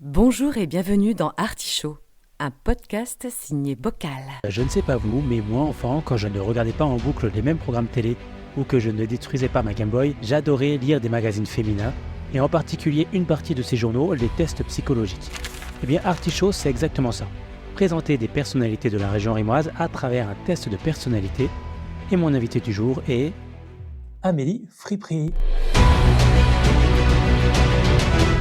Bonjour et bienvenue dans Artichaut, un podcast signé Bocal. Je ne sais pas vous, mais moi enfant, quand je ne regardais pas en boucle les mêmes programmes télé ou que je ne détruisais pas ma Game Boy, j'adorais lire des magazines féminins et en particulier une partie de ces journaux, les tests psychologiques. Eh bien Artichaut, c'est exactement ça. Présenter des personnalités de la région rimoise à travers un test de personnalité. Et mon invité du jour est Amélie Friperie.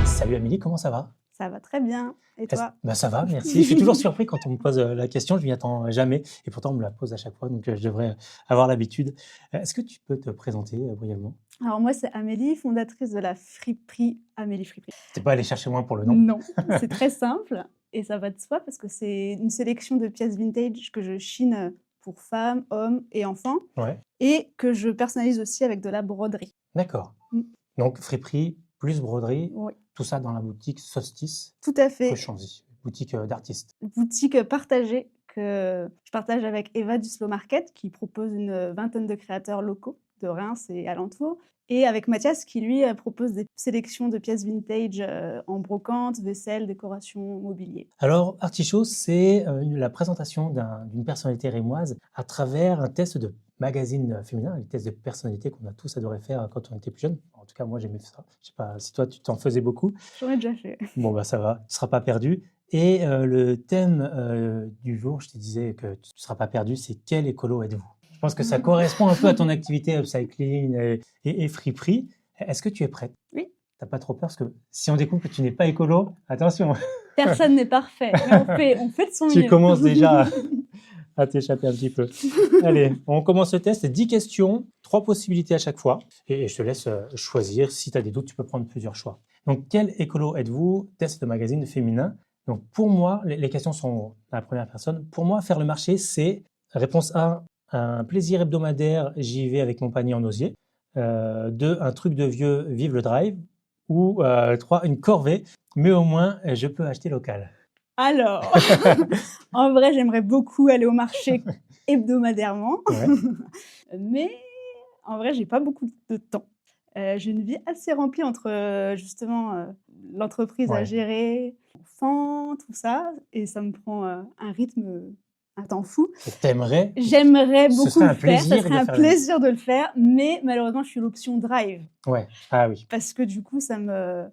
Salut Amélie, comment ça va ? Ça va très bien. Et toi ? Ça va, merci. Je suis toujours surpris quand on me pose la question, je m'y attends jamais. Et pourtant, on me la pose à chaque fois, donc je devrais avoir l'habitude. Est-ce que tu peux te présenter brièvement ? Alors moi, c'est Amélie, fondatrice de la friperie Amélie Friperie. Tu n'es pas allée chercher loin pour le nom ? Non, c'est très simple et ça va de soi parce que c'est une sélection de pièces vintage que je chine pour femmes, hommes et enfants et que je personnalise aussi avec de la broderie. D'accord. Donc friperie plus broderie. Oui. Tout ça dans la boutique Solstice. Tout à fait. Rue Chanzy, boutique d'artistes. Boutique partagée que je partage avec Eva du Slow Market qui propose une vingtaine de créateurs locaux de Reims et alentours. Et avec Mathias qui, lui, propose des sélections de pièces vintage en brocante, vaisselle, décoration, mobilier. Alors, Artichaut, c'est la présentation d'une personnalité rémoise à travers un test de magazine féminin, les tests de personnalité qu'on a tous adoré faire quand on était plus jeune. En tout cas, moi, j'aimais ça. Je ne sais pas si toi, tu t'en faisais beaucoup. J'en ai déjà fait. Bon, ça va, tu ne seras pas perdu. Et le thème du jour, je te disais que tu ne seras pas perdu, c'est « Quel écolo êtes-vous » Je pense que ça correspond un peu à ton activité upcycling et friperie. Est-ce que tu es prête ? Oui. T'as pas trop peur parce que si on découvre que tu n'es pas écolo, attention. Personne n'est parfait, mais on fait de son mieux. Tu commences déjà à t'échapper un petit peu. Allez, on commence le test. 10 questions, 3 possibilités à chaque fois. Et je te laisse choisir. Si tu as des doutes, tu peux prendre plusieurs choix. Donc, quel écolo êtes-vous ? Test de magazine féminin. Donc, pour moi, les questions sont à la première personne. Pour moi, faire le marché, c'est réponse 1, un plaisir hebdomadaire, j'y vais avec mon panier en osier. 2, un truc de vieux, vive le drive. Ou 3, une corvée, mais au moins, je peux acheter local. Alors, en vrai, j'aimerais beaucoup aller au marché hebdomadairement, mais en vrai, j'ai pas beaucoup de temps. J'ai une vie assez remplie entre justement l'entreprise à gérer, l'enfant, tout ça, et ça me prend un rythme, un temps fou. J'aimerais beaucoup le faire, ça serait un plaisir de le faire, mais malheureusement, je suis l'option drive. Ouais, ah oui. Parce que du coup, ça me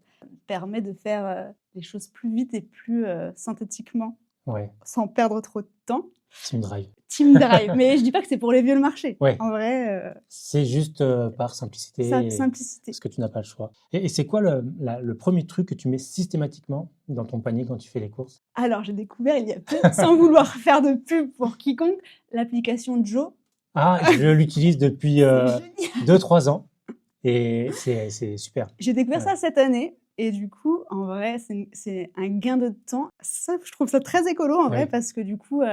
permet de faire les choses plus vite et plus synthétiquement, sans perdre trop de temps. Team drive. Team drive, mais je dis pas que c'est pour les vieux le marché. Ouais. En vrai, c'est juste par simplicité. Simplicité. Parce que tu n'as pas le choix. Et c'est quoi le premier truc que tu mets systématiquement dans ton panier quand tu fais les courses ? Alors, j'ai découvert il y a peu, sans vouloir faire de pub pour quiconque, l'application Joe. Ah, je l'utilise depuis 2-3 ans et c'est super. J'ai découvert ça cette année. Et du coup, en vrai, c'est un gain de temps. Ça, je trouve ça très écolo, en vrai, parce que du coup,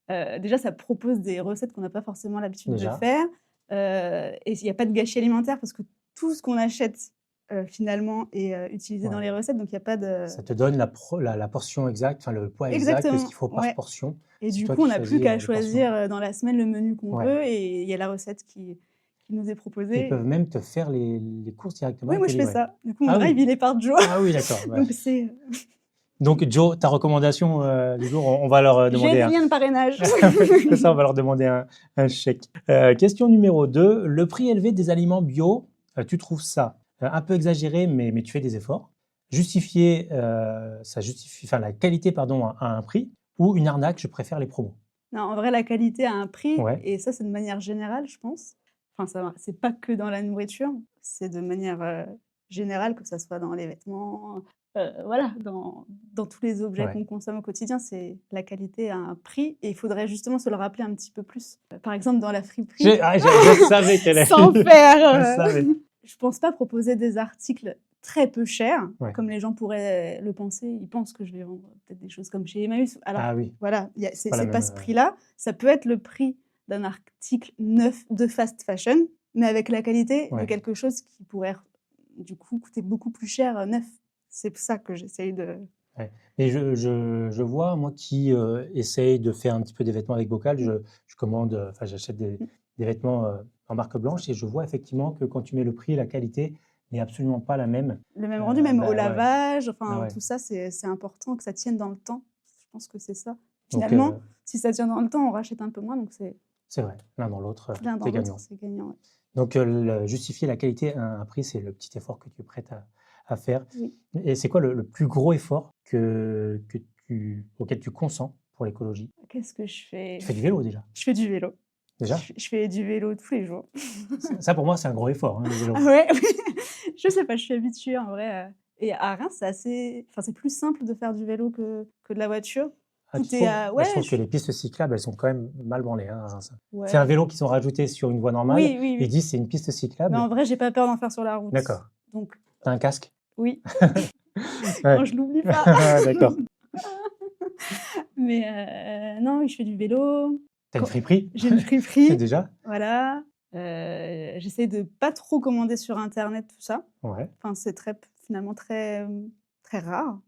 déjà, ça propose des recettes qu'on n'a pas forcément l'habitude de faire. Et il n'y a pas de gâchis alimentaire parce que tout ce qu'on achète, finalement, est utilisé dans les recettes. Donc, il n'y a pas de... Ça te donne la portion exacte, enfin le poids exact de ce qu'il faut par portion. Et du coup, on n'a plus qu'à choisir dans la semaine le menu qu'on veut et il y a la recette qui nous est proposée. Ils peuvent même te faire les courses directement. Oui, moi je fais ça. Du coup, mon drive, il est par Joe. Ah oui, d'accord. Ouais. Donc Joe, ta recommandation du jour, on va leur demander j'ai le lien de parrainage. Ça, on va leur demander un chèque. Question numéro 2. Le prix élevé des aliments bio, tu trouves ça un peu exagéré, mais tu fais des efforts. Ça justifie, la qualité, à un prix, ou une arnaque, je préfère les promos. Non, en vrai, la qualité a un prix, et ça, c'est de manière générale, je pense. Enfin, c'est pas que dans la nourriture, c'est de manière générale, que ça soit dans les vêtements, dans tous les objets qu'on consomme au quotidien, la qualité a un prix, et il faudrait justement se le rappeler un petit peu plus. Par exemple, dans la friperie... Je savais qu'elle allait... Sans faire... Je pense pas proposer des articles très peu chers, comme les gens pourraient le penser. Ils pensent que je vais vendre peut-être des choses comme chez Emmaüs. Alors, voilà, c'est pas ce prix-là. Ça peut être le prix d'un article neuf de fast fashion, mais avec la qualité de quelque chose qui pourrait, du coup, coûter beaucoup plus cher neuf. C'est ça que j'essaye de... Et je vois, moi qui essaye de faire un petit peu des vêtements avec Bocal, je commande, j'achète des vêtements en marque blanche et je vois effectivement que quand tu mets le prix et la qualité, n'est absolument pas la même. Le même rendu, même au ouais. lavage, enfin, Ah ouais. tout ça, c'est important que ça tienne dans le temps. Je pense que c'est ça. Donc, Finalement, si ça tient dans le temps, on rachète un peu moins, donc c'est c'est vrai, l'un dans l'autre, l'un dans t'es l'autre, gagnant. c'est gagnant. Ouais. Donc, justifier la qualité à un prix, c'est le petit effort que tu es prête à faire. Oui. Et c'est quoi le plus gros effort auquel tu consens pour l'écologie? Qu'est-ce que je fais? Tu fais du vélo déjà? Je fais du vélo. Déjà? Je fais du vélo tous les jours. Ça, pour moi, c'est un gros effort, le vélo. Ah ouais, je sais pas, je suis habituée en vrai. Et à Reims, c'est plus simple de faire du vélo que de la voiture. Ah, Tout tu est trouves? à- Bah, ouais, je trouve je- que les pistes cyclables, elles sont quand même mal branlées, hein, à Reims. Ouais. C'est un vélo qu'ils ont rajouté sur une voie normale. Oui, oui, Ils oui. disent c'est une piste cyclable. Mais en vrai, j'ai pas peur d'en faire sur la route. D'accord. Donc, T'as un casque? oui, Ouais. quand je l'oublie pas. D'accord. Mais non, oui, je fais du vélo. T'as une friperie? J'ai une friperie. Déjà? Voilà. J'essaie de pas trop commander sur Internet, tout ça. Ouais. Enfin, c'est finalement très rare.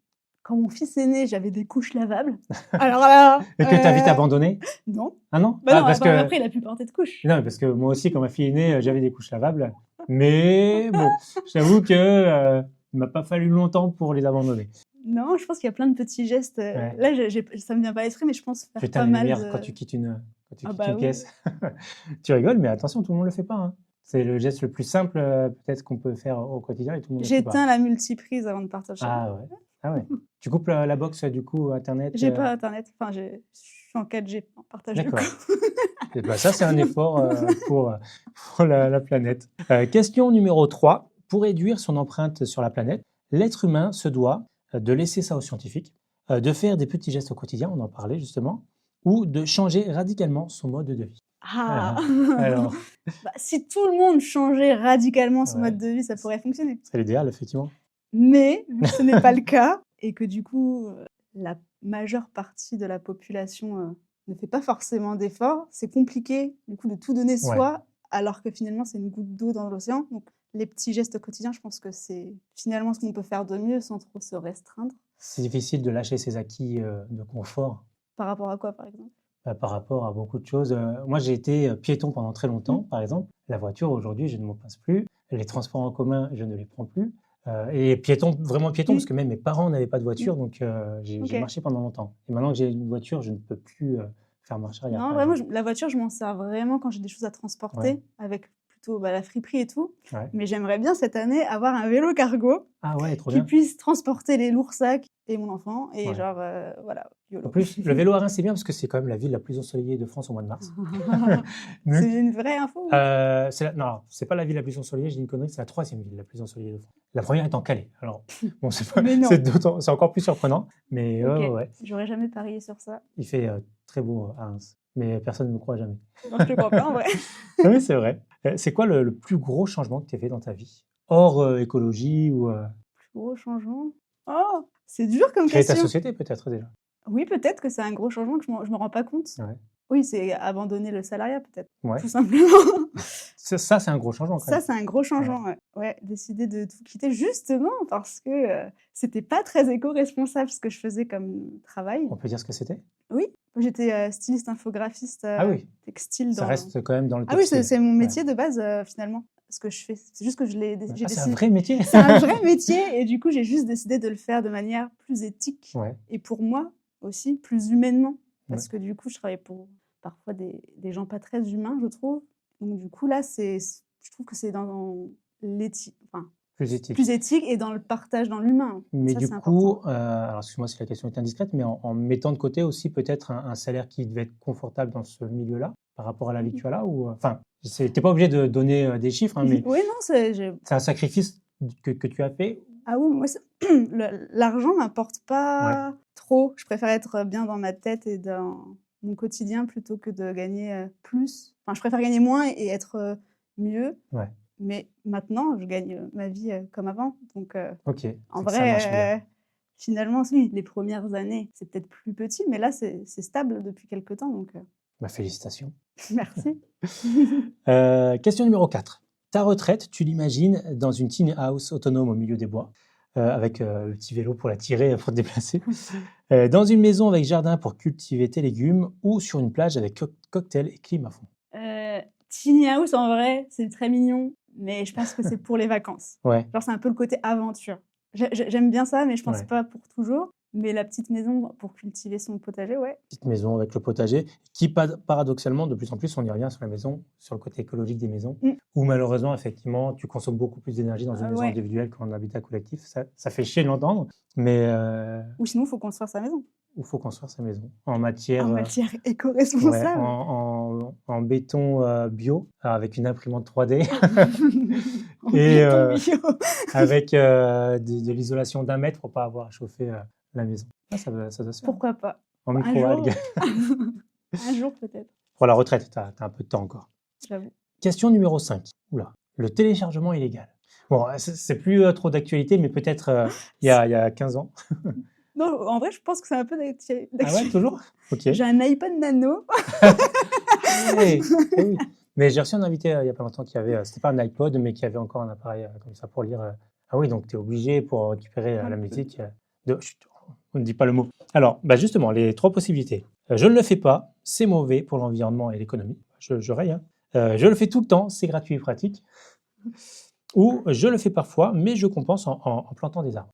Quand mon fils est né, j'avais des couches lavables. Alors là, Et que t'as vite abandonné? non. Ah non? Bah non, parce que... après, il a pu porter de couches. Non, parce que moi aussi, quand ma fille est née, j'avais des couches lavables. Mais bon, j'avoue que il m'a pas fallu longtemps pour les abandonner. Non, je pense qu'il y a plein de petits gestes. Ouais. Là, ça me vient pas à l'esprit, mais je pense faire Tu pas éteins les mal lumières de... quand tu quittes une oui. pièce. Tu rigoles, mais attention, tout le monde le fait pas, hein. C'est le geste le plus simple, peut-être qu'on peut faire au quotidien et tout le monde le fait pas. J'éteins la multiprise avant de partir chez moi. Ah ouais. Ah ouais. Tu coupes la box, du coup, Internet? J'ai pas Internet. Enfin, je suis en 4G en partage de D'accord. coup. Et ben ça, c'est un effort pour la planète. Question numéro 3. Pour réduire son empreinte sur la planète, l'être humain se doit de laisser ça aux scientifiques, de faire des petits gestes au quotidien, on en parlait justement, ou de changer radicalement son mode de vie. Ah. Alors, Bah, si tout le monde changeait radicalement son Ouais. mode de vie, ça pourrait fonctionner. c'est l'idéal, effectivement. Mais vu que ce n'est pas le cas, et que du coup, la majeure partie de la population ne fait pas forcément d'efforts, c'est compliqué du coup de tout donner soi, alors que finalement c'est une goutte d'eau dans l'océan. Donc les petits gestes quotidiens, je pense que c'est finalement ce qu'on peut faire de mieux sans trop se restreindre. C'est difficile de lâcher ses acquis de confort Par rapport à quoi, par exemple? par rapport à beaucoup de choses. Moi, j'ai été piéton pendant très longtemps, par exemple. La voiture, aujourd'hui, je ne m'en passe plus. Les transports en commun, je ne les prends plus. Et piéton, vraiment piéton, parce que même mes parents n'avaient pas de voiture, donc j'ai Ok. marché pendant longtemps. Et maintenant que j'ai une voiture, je ne peux plus faire marche arrière. Non, par vraiment, exemple. la voiture, je m'en sers vraiment quand j'ai des choses à transporter, Ouais. avec plutôt la friperie et tout. Ouais. Mais j'aimerais bien cette année avoir un vélo cargo Ah ouais, trop qui bien. puisse transporter les lourds sacs et mon enfant. Et Ouais. genre, voilà, YOLO. En plus, le vélo à Reims, c'est bien parce que c'est quand même la ville la plus ensoleillée de France au mois de mars. C'est une vraie info. Non, c'est pas la ville la plus ensoleillée, j'ai dit une connerie, c'est la 3e ville la plus ensoleillée de France. La première est en Calais. Alors, bon, Mais non. c'est encore plus surprenant, mais Ok. ouais, J'aurais jamais parié sur ça. il fait très beau à Reims, mais personne ne me croit jamais. Non, je te crois pas en vrai. Oui, c'est vrai. C'est quoi le plus gros changement que tu as fait dans ta vie? Hors écologie ou Plus gros changement. Oh, c'est dur comme créer ta question. société peut-être déjà? Oui, peut-être que c'est un gros changement que je me rends pas compte. Ouais. Oui, c'est abandonner le salariat peut-être, Ouais. tout simplement. Ça, c'est un gros changement quand Ça, même. c'est un gros changement. Ouais, décider de tout quitter justement parce que c'était pas très éco-responsable ce que je faisais comme travail. On peut dire ce que c'était? Oui, j'étais styliste infographiste Ah oui, textile. ça reste quand même dans le Ah oui, textile. c'est mon métier de base finalement. Ce que je fais, c'est juste que j'ai Ah, c'est décidé. un vrai métier. C'est un vrai métier et du coup, j'ai juste décidé de le faire de manière plus éthique Ouais. et pour moi aussi plus humainement. Parce Ouais. que du coup, je travaille pour parfois des gens pas très humains, je trouve. Donc du coup, là, je trouve que c'est dans l'éthique, enfin, Plus éthique. plus éthique et dans le partage, dans l'humain. Mais Ça, du c'est coup, important. alors excuse-moi si la question est indiscrète, mais en mettant de côté aussi peut-être un salaire qui devait être confortable dans ce milieu-là, par rapport à la vie que tu as là, ou enfin, t'es pas obligé de donner des chiffres, hein, mais Oui, non, c'est un sacrifice que tu as fait. Ah oui, moi, l'argent m'importe pas trop. Je préfère être bien dans ma tête et dans mon quotidien plutôt que de gagner plus. Enfin, je préfère gagner moins et être mieux. Ouais. Mais maintenant, je gagne ma vie comme avant. Donc, Ok. en c'est que ça marche bien. vrai, finalement, oui, les premières années, c'est peut-être plus petit, mais là, c'est stable depuis quelques temps. Donc, Bah, félicitations. merci. Question numéro 4. Ta retraite, tu l'imagines dans une tiny house autonome au milieu des bois, avec le petit vélo pour la tirer, pour te déplacer, dans une maison avec jardin pour cultiver tes légumes, ou sur une plage avec cocktail et clim à fond. Tiny house, en vrai, c'est très mignon. mais je pense que c'est pour les vacances. Ouais. Genre, c'est un peu le côté aventure. J'aime bien ça, mais je pense Ouais. pas pour toujours. Mais la petite maison pour cultiver son potager, ouais. Petite maison avec le potager, qui paradoxalement, de plus en plus, on y revient sur la maison, sur le côté écologique des maisons, où malheureusement, effectivement, tu consommes beaucoup plus d'énergie dans une maison Ouais. individuelle qu'en habitat collectif. Ça fait chier de l'entendre, mais Ou sinon, il faut construire sa maison. il faut construire sa maison en matière, En matière ouais, éco-responsable. en béton bio, avec une imprimante 3D En et béton bio. avec de l'isolation d'1 mètre pour pas avoir à chauffer la maison. Ah, ça doit se faire. Pourquoi pas? En Un micro-algues. Un jour, peut-être. Pour la retraite, tu as un peu de temps encore. J'avoue. Question numéro 5. Oula, le téléchargement illégal. Bon, c'est plus trop d'actualité, mais peut-être il y a 15 ans. Non, en vrai, je pense que c'est un peu d'actualité. Ah ouais, toujours? Ok. J'ai un iPod Nano. Oui, oui. Mais j'ai reçu un invité il n'y a pas longtemps qui avait, c'était pas un iPod, mais qui avait encore un appareil comme ça pour lire. Ah oui, donc tu es obligé pour récupérer la musique. Chut, on ne dit pas le mot. Alors, justement, les 3 possibilités. Je ne le fais pas, c'est mauvais pour l'environnement et l'économie. Je raye, hein. Je le fais tout le temps, c'est gratuit et pratique. Ou je le fais parfois, mais je compense en plantant des arbres.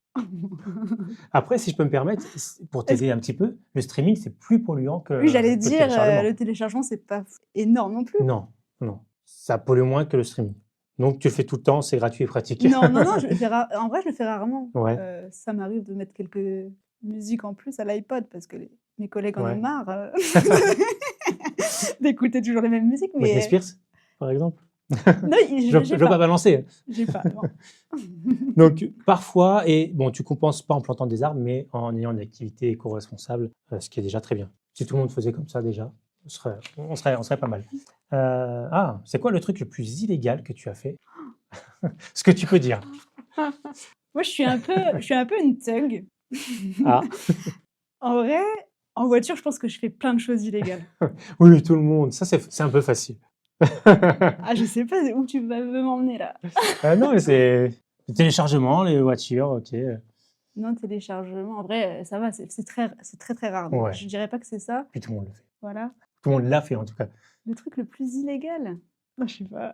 Après, si je peux me permettre, pour t'aider un petit peu, le streaming, c'est plus polluant que Oui, j'allais le dire, téléchargement. le téléchargement, c'est pas énorme non plus. Non, non. Ça pollue moins que le streaming. Donc, tu le fais tout le temps, c'est gratuit et pratique. Non, je le fais en vrai, je le fais rarement. Ouais. Ça m'arrive de mettre quelques musiques en plus à l'iPod parce que mes collègues en Ouais. ont marre d'écouter toujours les mêmes musiques. Britney Mais Spears, par exemple. non, Je ne veux pas balancer. J'ai pas. Non. Donc, parfois, et bon, tu compenses pas en plantant des arbres, mais en ayant une activité éco-responsable, ce qui est déjà très bien. Si tout le monde faisait comme ça déjà, on serait pas mal. C'est quoi le truc le plus illégal que tu as fait? Ce que tu peux dire. Moi, je suis un peu une thug. Ah, En vrai, en voiture, je pense que je fais plein de choses illégales. oui, tout le monde. Ça, c'est un peu facile. Ah, je sais pas où tu vas m'emmener là. Non, mais c'est le téléchargement, les voitures, ok. Non, téléchargement. En vrai, ça va, c'est très rare. Donc Ouais. je dirais pas que c'est ça. Puis tout le monde le fait. Voilà. Tout le monde l'a fait, en tout cas. Le truc le plus illégal. Non, je sais pas.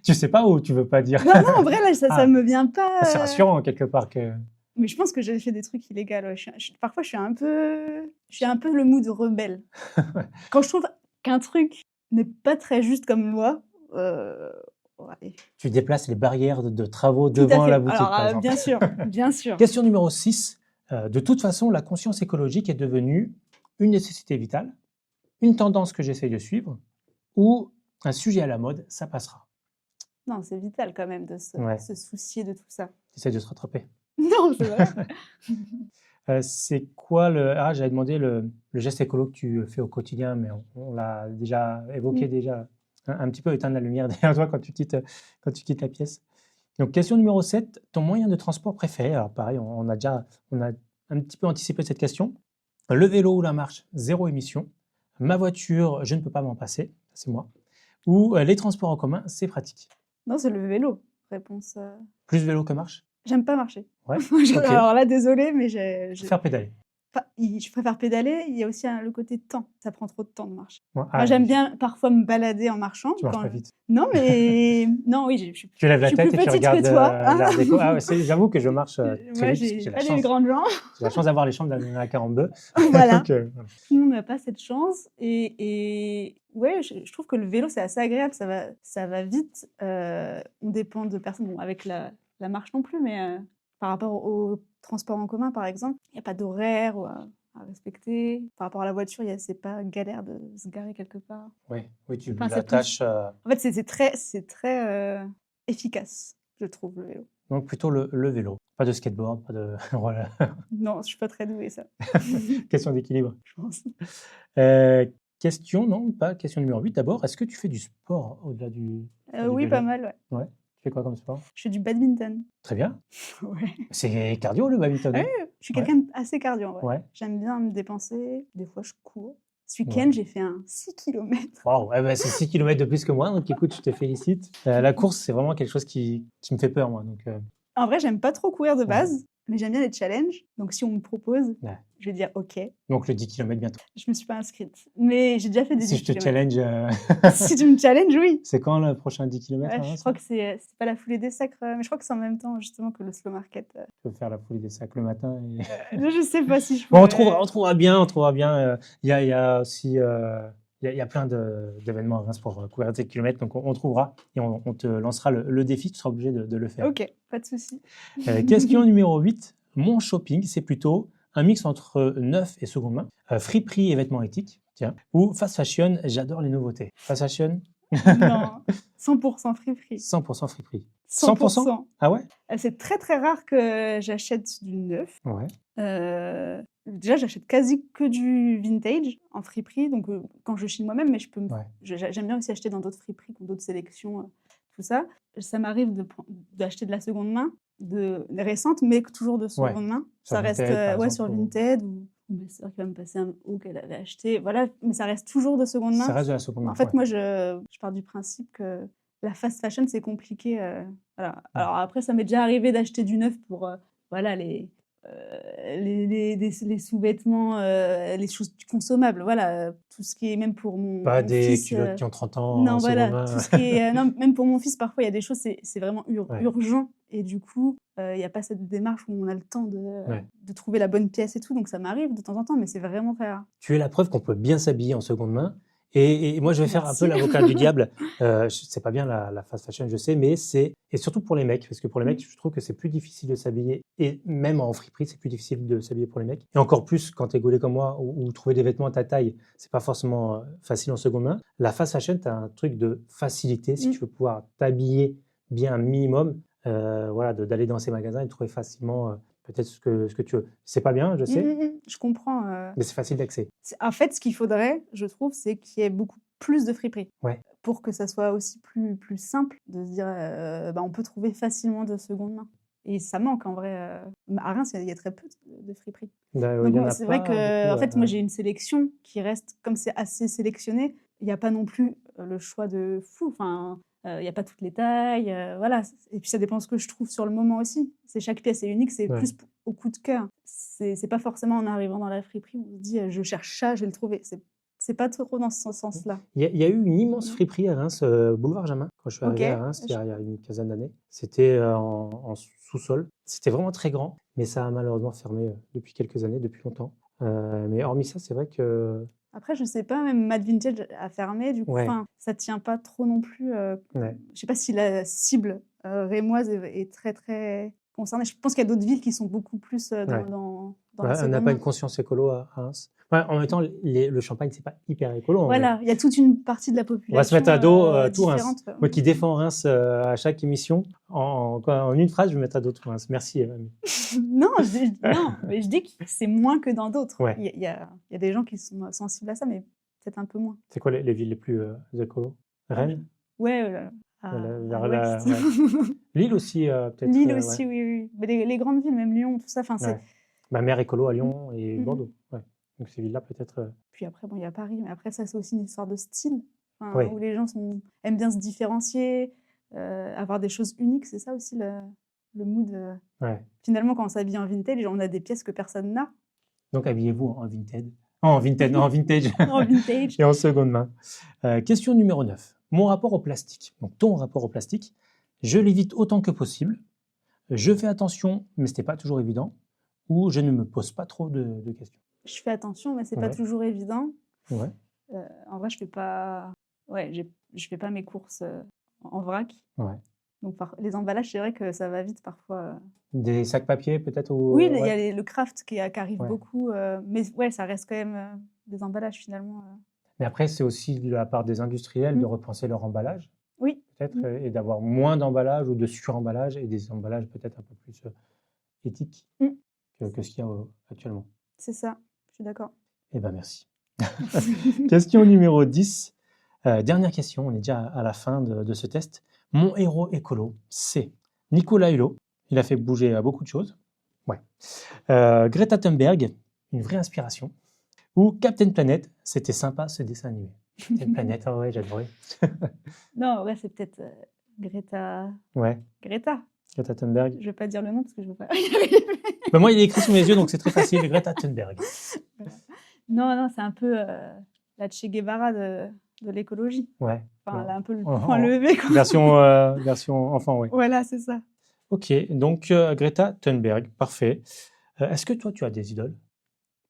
Tu sais pas ou tu veux pas dire? Non, en vrai, là, ça me vient pas. C'est rassurant, quelque part, que... Mais je pense que j'ai fait des trucs illégaux. Ouais. Parfois, je suis un peu le mood rebelle. Quand je trouve qu'un truc n'est pas très juste comme loi, ouais. Tu déplaces les barrières de travaux Tout à devant fait. la boutique, Alors, par exemple. bien sûr, bien sûr. Question numéro 6. De toute façon, la conscience écologique est devenue une nécessité vitale, une tendance que j'essaye de suivre, ou un sujet à la mode, ça passera. Non, c'est vital quand même de Ouais. se soucier de tout ça. J'essaie de se rattraper. Non, c'est vrai. C'est quoi j'avais demandé le geste écolo que tu fais au quotidien, mais on l'a déjà évoqué déjà un petit peu, éteindre la lumière derrière toi quand tu quittes la pièce. Donc, question numéro 7, ton moyen de transport préféré. Alors, pareil, on a un petit peu anticipé cette question. Le vélo ou la marche, 0 émission. Ma voiture, je ne peux pas m'en passer, c'est moi. Ou les transports en commun, c'est pratique. Non, c'est le vélo. Réponse. Plus vélo que marche? J'aime pas marcher. Ouais. Alors là, désolée, mais Faire pédaler. je préfère pédaler. Il y a aussi le côté temps. Ça prend trop de temps de marcher. Ouais. Moi, j'aime bien parfois me balader en marchant. Tu marches pas vite. Non, mais non, oui, je suis. Tu lèves la je suis tête plus et tu petite regardes que toi, hein. l'art déco. Ah, ouais, j'avoue que je marche très Moi, vite. j'ai pas les grandes jambes. J'ai la chance d'avoir les jambes d'un 42. Voilà. Donc, voilà. Tout le monde n'a pas cette chance. Et ouais, je trouve que le vélo, c'est assez agréable. Ça va vite. On dépend de personnes. Bon, avec la marche non plus, mais par rapport au transport en commun, par exemple, il n'y a pas d'horaire à respecter. Par rapport à la voiture, c'est pas galère de se garer quelque part. Oui, tu Enfin, c'est l'attaches. En fait, c'est très efficace, je trouve, le vélo. Donc plutôt le vélo. Pas de skateboard, pas de. Voilà. Non, je suis pas très douée, ça. Question d'équilibre. Je pense. Question numéro 8 d'abord. Est-ce que tu fais du sport au-delà du Oui, vélo? pas mal, ouais. Ouais. Tu fais quoi comme sport? Je fais du badminton. Très bien. Ouais. C'est cardio le badminton? Ouais, je suis quelqu'un assez cardio, en vrai. Ouais. J'aime bien me dépenser. Des fois, je cours. Ce week-end, j'ai fait un 6 km. Wow, c'est 6 km de plus que moi, donc écoute, je te félicite. La course, c'est vraiment quelque chose qui me fait peur, moi. Donc, En vrai, j'aime pas trop courir de base. mais j'aime bien les challenges. Donc, si on me propose, Ouais. je vais dire OK. Donc, le 10 km bientôt. Je me suis pas inscrite, mais j'ai déjà fait des Si 10 je te kilomètres. challenge, Si tu me challenges, oui. c'est quand le prochain 10 km? Ouais, je crois que c'est pas la foulée des sacres, mais je crois que c'est en même temps justement que le slow market. Je peux faire la foulée des sacs le matin. Je sais pas si je Bon, on pourrais. trouvera bien. Il y a aussi il y a plein d'événements à Reims pour courir 10 km, donc on trouvera et on te lancera le défi, tu seras obligé de le faire. Ok, pas de souci. Question numéro 8. Mon shopping, c'est plutôt un mix entre neuf et seconde main, friperie et vêtements éthiques, tiens, ou fast fashion, j'adore les nouveautés. Fast fashion, Non, 100% friperie. 100% friperie. 100%. Ah ouais? C'est très très rare que j'achète du neuf. Ouais. Déjà, j'achète quasi que du vintage en friperie, donc quand je chine moi-même, mais Ouais. j'aime bien aussi acheter dans d'autres friperies, qui ont d'autres sélections, tout ça. Ça m'arrive d'acheter de la seconde main, récente, mais toujours de seconde main. Sur Ça reste Vinted, par sur exemple, Vinted, ou ma sœur qui va me passer un haut qu'elle avait acheté, voilà, mais ça reste toujours de seconde main. Ça reste de la seconde main. En fait, ouais. moi, je pars du principe que la fast fashion, c'est compliqué. Voilà. Alors après, ça m'est déjà arrivé d'acheter du neuf pour voilà, les sous-vêtements, les choses consommables. Voilà, tout ce qui est même pour Pas mon des fils. culottes qui ont 30 ans Non, en voilà, seconde main. tout ce qui est. Non, même pour mon fils, parfois, il y a des choses, c'est vraiment Ouais. urgent. Et du coup, il n'y a pas cette démarche où on a le temps de trouver la bonne pièce et tout. Donc ça m'arrive de temps en temps, mais c'est vraiment très rare. Tu es la preuve qu'on peut bien s'habiller en seconde main. Et moi, je vais faire un Merci. peu l'avocat du diable. C'est pas bien la fast fashion, je sais, mais et surtout pour les mecs, parce que pour les mecs, je trouve que c'est plus difficile de s'habiller, et même en friperie, c'est plus difficile de s'habiller pour les mecs. Et encore plus quand t'es gaulé comme moi, ou trouver des vêtements à ta taille, c'est pas forcément facile en seconde main. La fast fashion, t'as un truc de facilité, si tu veux pouvoir t'habiller bien un minimum, voilà, d'aller dans ces magasins et de trouver facilement peut-être ce que tu veux. C'est pas bien, je sais, Je comprends. mais c'est facile d'accès. En fait, ce qu'il faudrait, je trouve, c'est qu'il y ait beaucoup plus de friperies. Ouais. Pour que ça soit aussi plus simple de se dire, on peut trouver facilement de seconde main. Et ça manque en vrai. À Reims, il y a très peu de friperies. Donc, c'est vrai que, en fait, moi, j'ai une sélection qui reste, comme c'est assez sélectionné, il n'y a pas non plus le choix de fou. Enfin, il n'y a pas toutes les tailles. Voilà. Et puis, ça dépend de ce que je trouve sur le moment aussi. Chaque pièce est unique, c'est plus au coup de cœur. C'est pas forcément en arrivant dans la friperie où on se dit, je cherche ça, je vais le trouver. C'est pas trop dans ce sens-là. Il y a eu une immense friperie à Reims, boulevard Jamin, quand je suis arrivé à Reims il y a une quinzaine d'années. C'était en sous-sol. C'était vraiment très grand, mais ça a malheureusement fermé depuis quelques années, depuis longtemps. Mais hormis ça, c'est vrai que... Après, je sais pas, même Mad Vintage a fermé, du coup, ça tient pas trop non plus. Je sais pas si la cible rémoise est très, très concernée. Je pense qu'il y a d'autres villes qui sont beaucoup plus dans la seconde On n'a pas main. une conscience écolo à Reims. En même temps, le champagne, c'est pas hyper écolo. Voilà, il y a toute une partie de la population. On va se mettre à dos tout Reims. Ouais. Moi qui défends Reims à chaque émission, en une phrase, je vais mettre à dos tout Reims. Merci. Non, mais je dis que c'est moins que dans d'autres. Ouais. Il y a des gens qui sont sensibles à ça, mais peut-être un peu moins. C'est quoi les villes les plus écolo? Rennes? Ouais, Lille aussi, peut-être. Lille aussi, oui. Mais les grandes villes, même Lyon, tout ça. C'est... Ma mère écolo à Lyon et Bordeaux. Ouais. Donc ces villes-là, peut-être. Puis après, il y a Paris, mais après, ça, c'est aussi une histoire de style, où les gens aiment bien se différencier, avoir des choses uniques. C'est ça aussi le mood. Finalement, quand on s'habille en vintage, on a des pièces que personne n'a. Donc habillez-vous en vintage. En vintage. En vintage. Et en seconde main. Question numéro 9. Mon rapport au plastique. Donc ton rapport au plastique. Je l'évite autant que possible. Je fais attention, mais ce n'est pas toujours évident. Ou je ne me pose pas trop de questions. Je fais attention, mais c'est pas toujours évident. Ouais. En vrai, je fais pas mes courses en vrac. Ouais. Donc les emballages, c'est vrai que ça va vite parfois. Des sacs papier peut-être Oui, il y a le craft qui arrive beaucoup, mais ça reste quand même des emballages finalement. Mais après, c'est aussi de la part des industriels de repenser leur emballage. Oui. Peut-être, et d'avoir moins d'emballage ou de suremballage et des emballages peut-être un peu plus éthiques que ce qu'il y a actuellement. C'est ça, je suis d'accord. Eh bien, merci. Question numéro 10. Dernière question, on est déjà à la fin de ce test. Mon héros écolo, c'est Nicolas Hulot. Il a fait bouger beaucoup de choses. Ouais. Greta Thunberg, une vraie inspiration. Ou Captain Planet, c'était sympa ce dessin animé. Captain Planet, j'adorais. Non, c'est peut-être Greta. Ouais. Greta. Greta Thunberg. Je ne vais pas dire le nom parce que je ne veux pas y arriver. Ben, moi, il est écrit sous mes yeux, donc c'est très facile. Greta Thunberg. Non, c'est un peu la Che Guevara de l'écologie. Ouais. Enfin, elle a un peu le Oh, point levé, quoi. version enfant, oui. Voilà, c'est ça. Ok, donc Greta Thunberg, parfait. Est-ce que toi, tu as des idoles?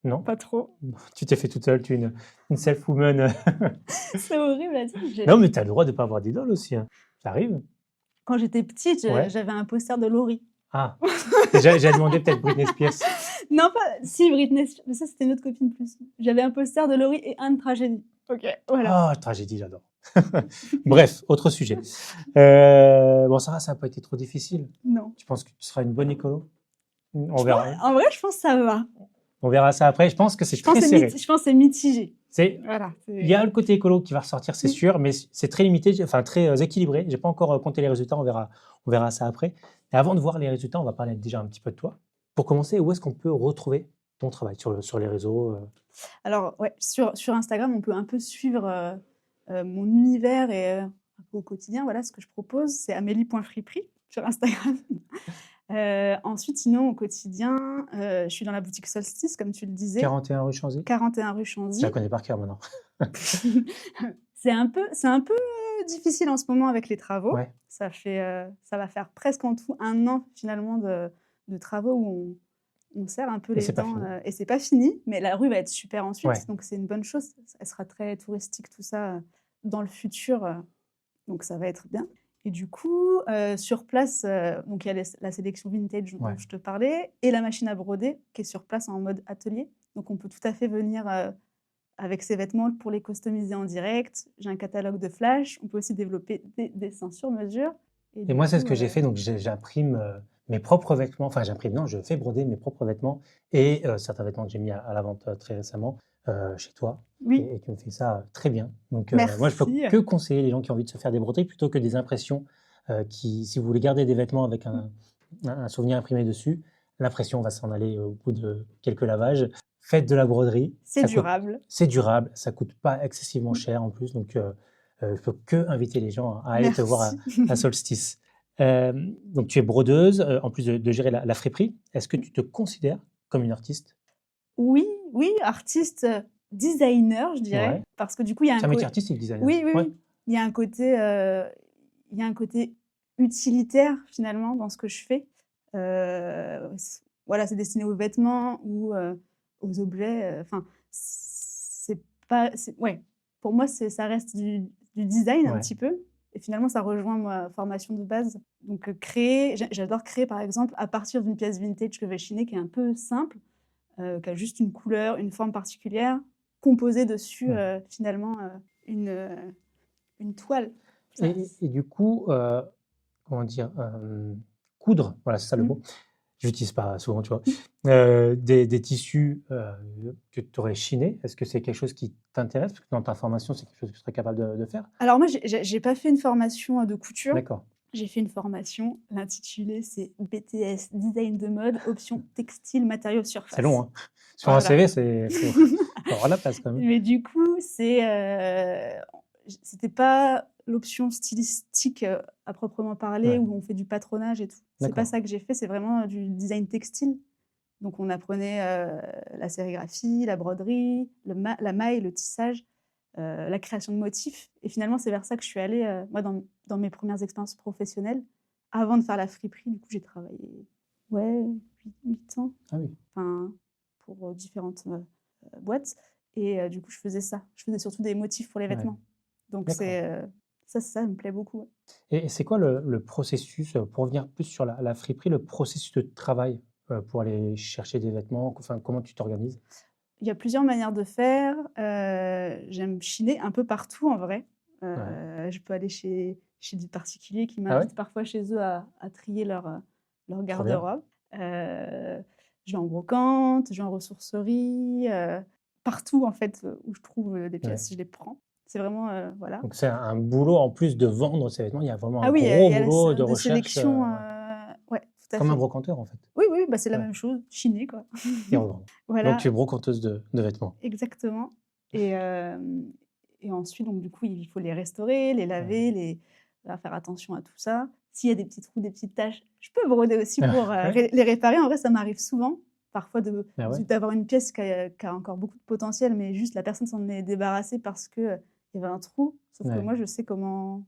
Non? Pas trop. Tu t'es fait toute seule, tu es une self-woman. C'est horrible à dire. Non, mais tu as le droit de ne pas avoir d'idole aussi. Hein. Ça arrive. Quand j'étais petite, Ouais. j'avais un poster de Laurie. Ah, j'ai demandé peut-être Britney Spears. Non, pas. Si, Britney Spears. Mais ça, c'était une autre copine plus. J'avais un poster de Laurie et un de Tragédie. Ok, voilà. Ah, tragédie, j'adore. Bref, autre sujet. Bon, ça n'a pas été trop difficile. Non. Tu penses que tu seras une bonne écolo? On verra. En vrai, je pense que ça va. On verra ça après. Je pense que c'est très serré. Je pense que c'est mitigé. Voilà. Il y a le côté écolo qui va ressortir, c'est sûr, mais c'est très limité, enfin très équilibré. Je n'ai pas encore compté les résultats, on verra ça après. Et avant de voir les résultats, on va parler déjà un petit peu de toi. Pour commencer, où est-ce qu'on peut retrouver ton travail sur les réseaux? Alors, ouais, sur Instagram, on peut un peu suivre mon univers et un peu au quotidien. Voilà, ce que je propose, c'est amélie.friperie sur Instagram. Ensuite, sinon, au quotidien, je suis dans la boutique Solstice, comme tu le disais. 41 rue Chanzy. 41 rue Chanzy. Je la connais par cœur maintenant. C'est un peu difficile en ce moment avec les travaux. Ouais. Ça va faire presque en tout 1 an finalement de travaux où on serre un peu les dents. Et c'est pas fini, mais la rue va être super ensuite. Ouais. Donc c'est une bonne chose. Elle sera très touristique, tout ça, dans le futur. Donc ça va être bien. Et du coup, sur place, donc il y a la sélection vintage dont je te parlais et la machine à broder qui est sur place en mode atelier. Donc on peut tout à fait venir avec ses vêtements pour les customiser en direct. J'ai un catalogue de flash. On peut aussi développer des dessins sur mesure. Et moi, c'est ce que j'ai fait. Donc j'imprime mes propres vêtements. Enfin, je fais broder mes propres vêtements et certains vêtements que j'ai mis à la vente très récemment chez toi. Oui. Et tu me fais ça très bien. Donc merci. Moi, je peux que conseiller les gens qui ont envie de se faire des broderies plutôt que des impressions si vous voulez garder des vêtements avec un souvenir imprimé dessus, l'impression va s'en aller au bout de quelques lavages. Faites de la broderie. C'est durable. C'est durable. Ça coûte pas excessivement cher en plus. Donc, je peux que inviter les gens à aller te voir à Solstice. Donc, tu es brodeuse, en plus de gérer la friperie. Est-ce que tu te considères comme une artiste? Oui, artiste, designer, je dirais. Ouais. Parce que du coup, il y a un métier artistique, designer. Oui. Il y a un côté utilitaire finalement dans ce que je fais. Voilà, c'est destiné aux vêtements ou aux objets. Pour moi, ça reste du design un petit peu. Et finalement, ça rejoint ma formation de base. Donc, j'adore créer, par exemple, à partir d'une pièce vintage que je vais chiner, qui est un peu simple, qui a juste une couleur, une forme particulière, composer dessus, finalement, une toile. Et du coup, coudre, voilà, c'est ça le mot. Je l'utilise pas souvent, tu vois. Des tissus que tu aurais chinés, est-ce que c'est quelque chose qui t'intéresse? Parce que dans ta formation, c'est quelque chose que tu serais capable de faire? Alors moi, j'ai pas fait une formation de couture. D'accord. J'ai fait une formation, l'intitulé, c'est BTS, Design de mode, option textile, matériaux surface. C'est long, hein. Sur un CV, c'est avoir la place quand même. Mais du coup, c'était pas l'option stylistique à proprement parler, où on fait du patronage et tout. C'est pas ça que j'ai fait, c'est vraiment du design textile. Donc on apprenait la sérigraphie, la broderie, la maille, le tissage, la création de motifs. Et finalement, c'est vers ça que je suis allée, moi, dans mes premières expériences professionnelles. Avant de faire la friperie, du coup, j'ai travaillé 8 ans. Ah oui. Enfin, pour différentes boîtes. Et du coup, je faisais ça. Je faisais surtout des motifs pour les vêtements. Donc ça me plaît beaucoup. Et c'est quoi le processus, pour revenir plus sur la friperie, le processus de travail pour aller chercher des vêtements? Enfin, comment tu t'organises? Il y a plusieurs manières de faire. J'aime chiner un peu partout, en vrai. Je peux aller chez des particuliers qui m'invitent parfois chez eux à trier leur garde-robe. Je vais en brocante, je vais en ressourcerie. Partout, en fait, où je trouve des pièces, je les prends. C'est vraiment, voilà. Donc, c'est un boulot, en plus de vendre ces vêtements, il y a vraiment un gros boulot de recherche. Sélection, tout à fait. Comme un brocanteur, en fait. Oui, c'est la même chose, chiner, quoi. Et revendre. Voilà. Donc, tu es brocanteuse de vêtements. Exactement. Et ensuite, donc, du coup, il faut les restaurer, les laver, faire attention à tout ça. s'il y a des petits trous, des petites taches, je peux broder aussi pour Ouais. les réparer. En vrai, ça m'arrive souvent, parfois Ah ouais. d'avoir une pièce qui a encore beaucoup de potentiel, mais juste la personne s'en est débarrassée parce qu'il y avait un trou. Sauf que Ouais. moi, je sais comment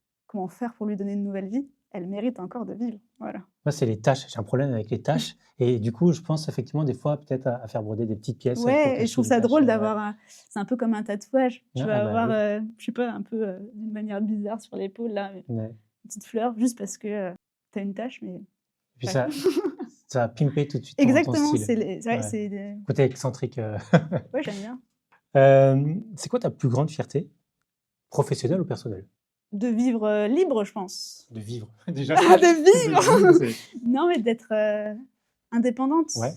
faire pour lui donner une nouvelle vie. Elle mérite encore de vivre. Voilà. Moi, c'est les tâches. J'ai un problème avec les tâches. Et du coup, je pense effectivement des fois peut-être à faire broder des petites pièces. pour Ouais, et je cacher trouve les ça tâches, drôle ouais. d'avoir c'est un peu comme un tatouage. Tu Ah, vas bah avoir, oui. je sais pas, un peu d'une manière bizarre sur l'épaule, là, une Ouais. petite fleur, juste parce que tu as une tache. Mais... Et puis Ouais. ça a pimpé tout de suite ton Exactement, style. ouais, Ouais. Côté excentrique. Ouais, j'aime bien. C'est quoi ta plus grande fierté, professionnelle ou personnelle? De vivre libre, je pense. De vivre. Déjà, Ah, de vivre c'est- Non, mais d'être indépendante. Ouais.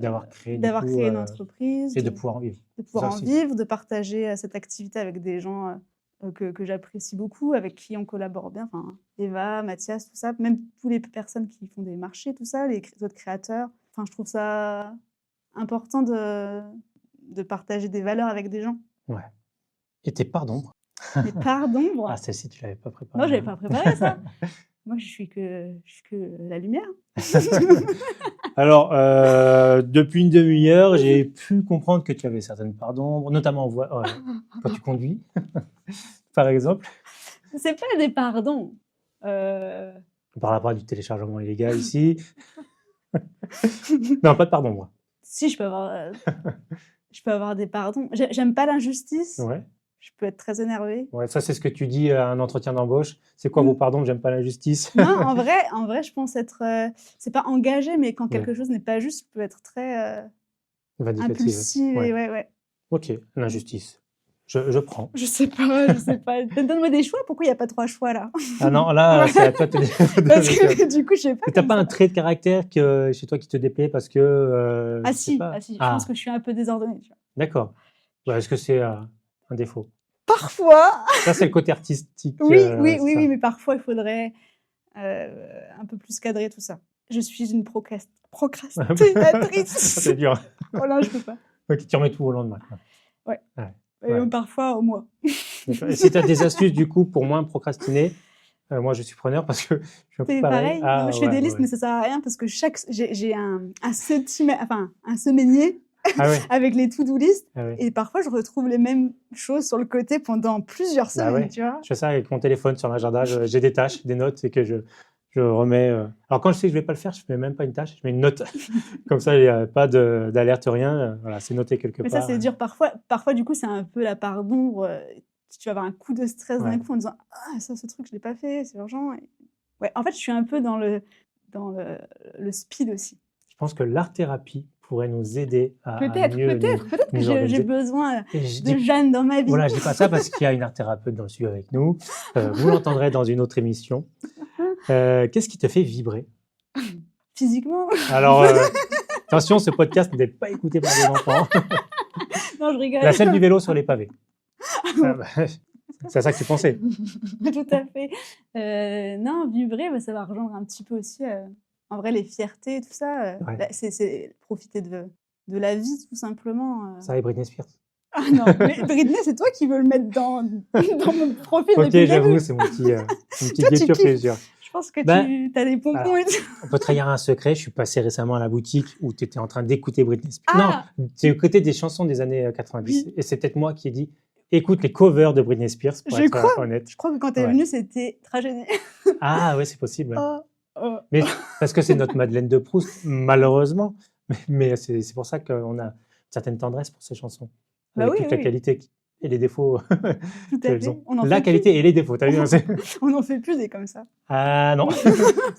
D'avoir créé, du D'avoir coup, créé une entreprise, et de pouvoir en vivre. de pouvoir Ça en aussi. vivre, de partager cette activité avec des gens que j'apprécie beaucoup, avec qui on collabore bien. Enfin, Eva, Mathias, tout ça, même toutes les personnes qui font des marchés, tout ça, les autres créateurs. Enfin, je trouve ça important de partager des valeurs avec des gens. Ouais. Et tes parts d'ombre? Mais pardon, Ah, celle-ci, tu l'avais pas préparée. non, j'avais pas préparé ça. Moi, je suis que la lumière. Alors, depuis une demi-heure, j'ai pu comprendre que tu avais certaines parts d'ombre, notamment quand tu conduis, par exemple. C'est pas des pardons. On parlera pas du téléchargement illégal ici. Non, pas de part d'ombre. Si, je peux avoir des pardons. J'aime pas l'injustice. Ouais. Je peux être très énervée. Ouais, ça, c'est ce que tu dis à un entretien d'embauche. C'est quoi vos pardons? J'aime pas l'injustice. Non, en vrai, je pense être. C'est pas engagé, mais quand Ouais. quelque chose n'est pas juste, je peux être très Vindicative. impulsive. Ouais. Et ouais. Ok, l'injustice. Je prends. Je sais pas. Donne-moi des choix. Pourquoi il n'y a pas 3 choix là? Ah non, là, c'est à toi de te dire. Parce que du coup, je sais pas. T'as comme pas ça. un trait de caractère chez toi qui te déplaît parce que. Ah je sais si, pas. Je pense que je suis un peu désordonnée. Tu vois. D'accord. Ouais, est-ce que c'est un défaut? Parfois. Ça, c'est le côté artistique. Oui, c'est ça. mais parfois il faudrait un peu plus cadrer tout ça. Je suis une procrastinatrice. C'est dur. Oh là, je peux pas. Ok, tu remets tout au lendemain. quoi. Ouais. Parfois au mois. D'accord. Et si tu as des astuces, du coup, pour moins procrastiner, moi, je suis preneur parce que je suis un peu C'est pareil. pareil. Non, je fais des listes, mais ça sert à rien parce que j'ai un semainier Ah ouais. avec les to-do list. Ah ouais. Et parfois, je retrouve les mêmes choses sur le côté pendant plusieurs semaines, ouais. tu vois. Je fais ça avec mon téléphone sur l'agenda. J'ai des tâches, des notes, et que je remets. Alors, quand je sais que je ne vais pas le faire, je ne fais même pas une tâche, je mets une note. Comme ça, il n'y a pas d'alerte, rien. Voilà, c'est noté quelque Mais part. ça, c'est dur. Parfois, du coup, c'est un peu la part d'ombre. Tu vas avoir un coup de stress d'un coup en disant « Ah, ça, ce truc, je ne l'ai pas fait, c'est urgent. » Ouais, en fait, je suis un peu dans le speed aussi. Je pense que l'art-thérapie pourrait nous aider à mieux Peut-être que j'ai besoin de Jeanne dans ma vie. Voilà, je dis pas ça parce qu'il y a une art-thérapeute dans le studio avec nous. Vous l'entendrez dans une autre émission. Qu'est-ce qui te fait vibrer? Physiquement? Alors, attention, ce podcast n'est pas écouté par des enfants. Non, je rigole. La scène du vélo sur les pavés. C'est à ça que tu pensais. Tout à fait. Non, vibrer, ça va rejoindre un petit peu aussi, en vrai, les fiertés et tout ça. Ouais. C'est profiter de la vie, tout simplement. Ça et Britney Spears. Ah non, mais Britney, c'est toi qui veux le mettre dans mon profil. Ok, depuis le j'avoue, début. c'est mon petit Toi, tu guetture kiffes. plaisir. Je pense que tu as des pompons alors, et tout. On peut trahir un secret. Je suis passé récemment à la boutique où tu étais en train d'écouter Britney Spears. Ah Non, tu écoutais des chansons des années 90. Oui. Et c'est peut-être moi qui ai dit écoute les covers de Britney Spears, pour être honnête. Je crois que quand tu es venue, c'était tragédie. Ah ouais, c'est possible. Oh. Mais parce que c'est notre Madeleine de Proust, malheureusement. Mais c'est pour ça qu'on a une certaine tendresse pour ces chansons. Avec toute la qualité et les défauts Tout à fait. La qualité et les défauts, t'as vu? On n'en fait plus des comme ça. Ah non,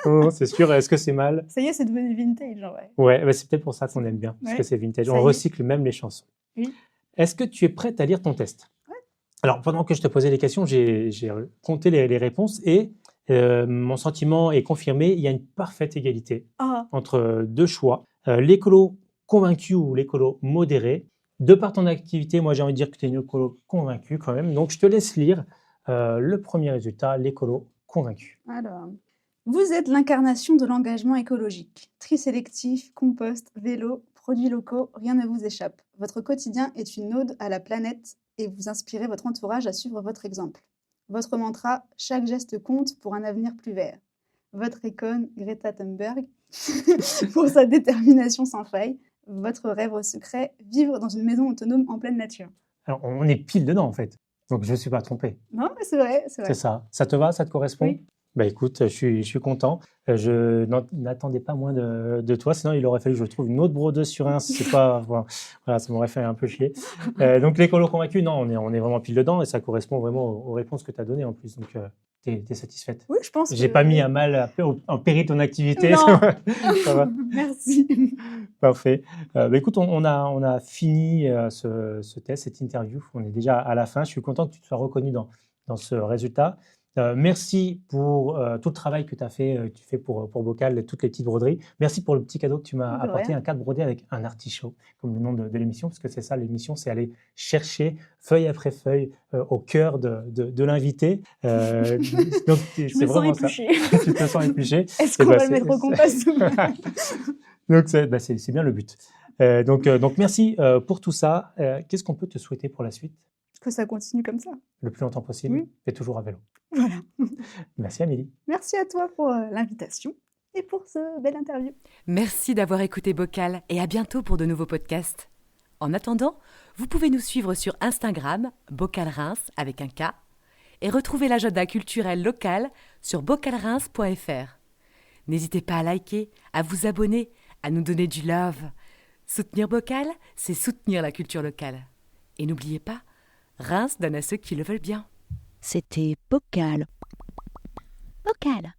oh, c'est sûr. Est-ce que c'est mal? Ça y est, c'est devenu vintage. Ouais, bah c'est peut-être pour ça qu'on aime bien, parce que c'est vintage. On recycle même les chansons. Oui. Est-ce que tu es prête à lire ton test? Ouais. Alors, pendant que je te posais les questions, j'ai compté les réponses et mon sentiment est confirmé. Il y a une parfaite égalité entre deux choix. L'écolo convaincu ou l'écolo modéré. De par ton activité, moi j'ai envie de dire que tu es une écolo convaincue quand même. Donc je te laisse lire le premier résultat, l'écolo convaincu. Alors, vous êtes l'incarnation de l'engagement écologique. Tri sélectif, compost, vélo, produits locaux, rien ne vous échappe. Votre quotidien est une ode à la planète et vous inspirez votre entourage à suivre votre exemple. Votre mantra, chaque geste compte pour un avenir plus vert. votre icône Greta Thunberg pour sa détermination sans faille. Votre rêve secret, vivre dans une maison autonome en pleine nature. Alors, on est pile dedans, en fait. Donc, je ne suis pas trompé. Non, mais c'est vrai, c'est vrai. C'est ça. Ça te va? Ça te correspond? Oui. Bah écoute, je suis content. Je n'attendais pas moins de toi, sinon il aurait fallu que je trouve une autre brodeuse sur un. C'est pas, voilà, ça m'aurait fait un peu chier. Donc l'écolo convaincu, non, on est vraiment pile dedans et ça correspond vraiment aux réponses que tu as données en plus. Donc tu es satisfaite? Oui, je pense. J'ai pas mis à mal en péril ton activité. Non. Ça va. Merci. Parfait. Écoute, on a fini ce test, cette interview. On est déjà à la fin. Je suis content que tu te sois reconnu dans ce résultat. Merci pour tout le travail que tu fais pour Bocal, toutes les petites broderies. Merci pour le petit cadeau que tu m'as apporté, un cadre brodé avec un artichaut, comme le nom de l'émission, parce que c'est ça, l'émission, c'est aller chercher feuille après feuille au cœur de l'invité. Donc, Je me sens épluchée. Tu te sens épluché. Est-ce qu'on va le mettre au compost? Donc, c'est bien le but. Donc, merci pour tout ça. Qu'est-ce qu'on peut te souhaiter pour la suite? Que ça continue comme ça. Le plus longtemps possible, Oui. et toujours à vélo. Voilà. Merci Amélie. Merci à toi pour l'invitation et pour ce bel interview. Merci d'avoir écouté Bocal et à bientôt pour de nouveaux podcasts. En attendant, vous pouvez nous suivre sur Instagram, Bocal Reims avec un K, et retrouver l'agenda culturel local sur bocalreims.fr. N'hésitez pas à liker, à vous abonner, à nous donner du love. Soutenir Bocal, c'est soutenir la culture locale. Et n'oubliez pas, Reims donne à ceux qui le veulent bien. C'était Bocal. Bocal.